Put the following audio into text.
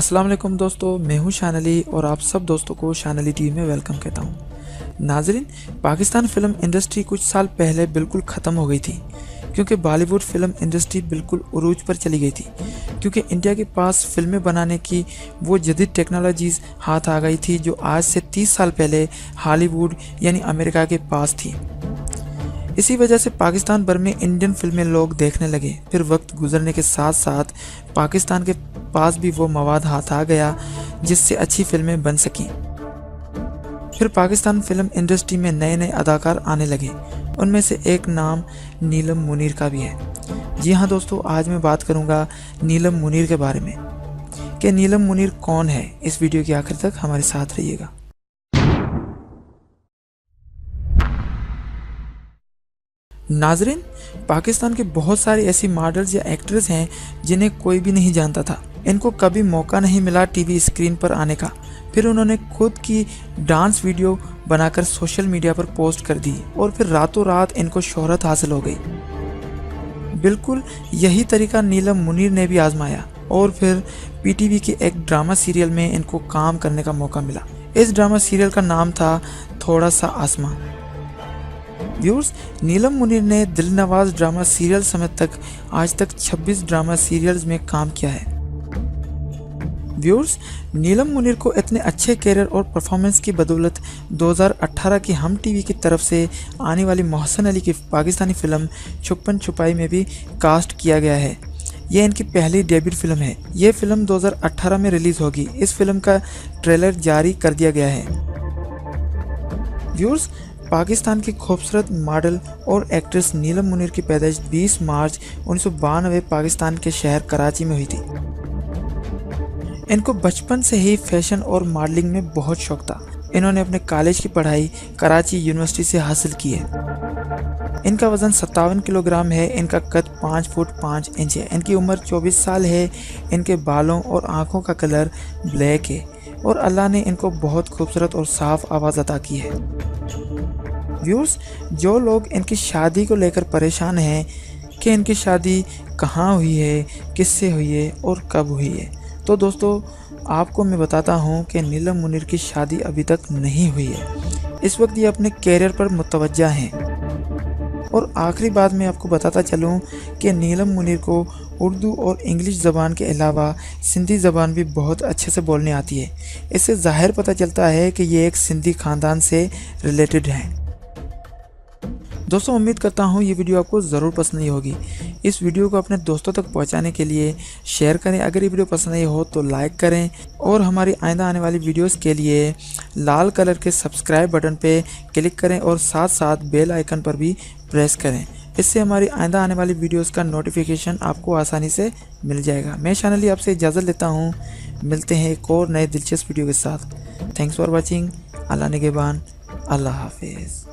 अस्सलाम वालेकुम दोस्तों, मैं हूं शानली और आप सब दोस्तों को शानली टीवी में वेलकम कहता हूं। नाजरीन, पाकिस्तान फिल्म इंडस्ट्री कुछ साल पहले बिल्कुल ख़त्म हो गई थी क्योंकि बॉलीवुड फिल्म इंडस्ट्री बिल्कुल उरूज पर चली गई थी, क्योंकि इंडिया के पास फिल्में बनाने की वो जदीद टेक्नोलॉजीज़ हाथ आ गई थी जो आज से 30 साल पहले हॉलीवुड यानी अमेरिका के पास थी। इसी वजह से पाकिस्तान भर में इंडियन फिल्में लोग देखने लगे। फिर वक्त गुजरने के साथ साथ पाकिस्तान के पास भी वो मवाद हाथ आ गया जिससे अच्छी फिल्में बन सकीं। फिर पाकिस्तान फिल्म इंडस्ट्री में नए नए अदाकार आने लगे। उनमें से एक नाम नीलम मुनीर का भी है। जी हाँ दोस्तों, आज मैं बात करूँगा नीलम मुनीर के बारे में कि नीलम मुनीर कौन है। इस वीडियो के आखिर तक हमारे साथ रहिएगा। नाजरीन, पाकिस्तान के बहुत सारे ऐसी मॉडल्स या एक्ट्रेस हैं जिन्हें कोई भी नहीं जानता था। इनको कभी मौका नहीं मिला टीवी स्क्रीन पर आने का। फिर उन्होंने खुद की डांस वीडियो बनाकर सोशल मीडिया पर पोस्ट कर दी और फिर रातों रात इनको शोहरत हासिल हो गई। बिल्कुल यही तरीका नीलम मुनीर ने भी आजमाया और फिर पीटीवी के एक ड्रामा सीरियल में इनको काम करने का मौका मिला। इस ड्रामा सीरियल का नाम था थोड़ा सा आसमां। व्यूअर्स, नीलम मुनीर ने दिलनवाज ड्रामा सीरियल समेत तक आज तक 26 ड्रामा सीरियल्स में काम किया है। व्यूअर्स, नीलम मुनीर को इतने अच्छे कैरियर और परफॉर्मेंस की बदौलत 2018 की हम टीवी की तरफ से आने वाली मोहसिन अली की पाकिस्तानी फिल्म छुपन छुपाई में भी कास्ट किया गया है। यह इनकी पहली डेब्यू फिल्म है। यह फिल्म 2018 में रिलीज़ होगी। इस फिल्म का ट्रेलर जारी कर दिया गया है। व्यूअर्स, पाकिस्तान की खूबसूरत मॉडल और एक्ट्रेस नीलम मुनीर की पैदाइश 20 मार्च 1992 पाकिस्तान के शहर कराची में हुई थी। इनको बचपन से ही फैशन और मॉडलिंग में बहुत शौक था। इन्होंने अपने कॉलेज की पढ़ाई कराची यूनिवर्सिटी से हासिल की है। इनका वज़न 57 किलोग्राम है। इनका कद 5 फुट 5 इंच है। इनकी उम्र 24 साल है। इनके बालों और आँखों का कलर ब्लैक है और अल्लाह ने इनको बहुत खूबसूरत और साफ़ आवाज़ अता की है। व्यूअर्स, जो लोग इनकी शादी को लेकर परेशान हैं कि इनकी शादी कहाँ हुई है, किससे हुई है और कब हुई है, तो दोस्तों आपको मैं बताता हूँ कि नीलम मुनीर की शादी अभी तक नहीं हुई है। इस वक्त ये अपने कैरियर पर मुतवज्जा हैं। और आखिरी बात मैं आपको बताता चलूँ कि नीलम मुनीर को उर्दू और इंग्लिश ज़बान के अलावा सिंधी ज़बान भी बहुत अच्छे से बोलने आती है। इससे ज़ाहिर पता चलता है कि ये एक सिंधी ख़ानदान से रिलेटेड हैं। दोस्तों, उम्मीद करता हूँ ये वीडियो आपको ज़रूर पसंद आई होगी। इस वीडियो को अपने दोस्तों तक पहुँचाने के लिए शेयर करें। अगर ये वीडियो पसंद आई हो तो लाइक करें और हमारी आइंदा आने वाली वीडियोस के लिए लाल कलर के सब्सक्राइब बटन पे क्लिक करें और साथ साथ बेल आइकन पर भी प्रेस करें। इससे हमारी आइंदा आने वाली वीडियोस का नोटिफिकेशन आपको आसानी से मिल जाएगा। मैं शानली आपसे इजाज़त लेता हूँ। मिलते हैं एक और नए दिलचस्प वीडियो के साथ। Thanks for watching. अल्लाह निगहबान। अल्लाह हाफिज़।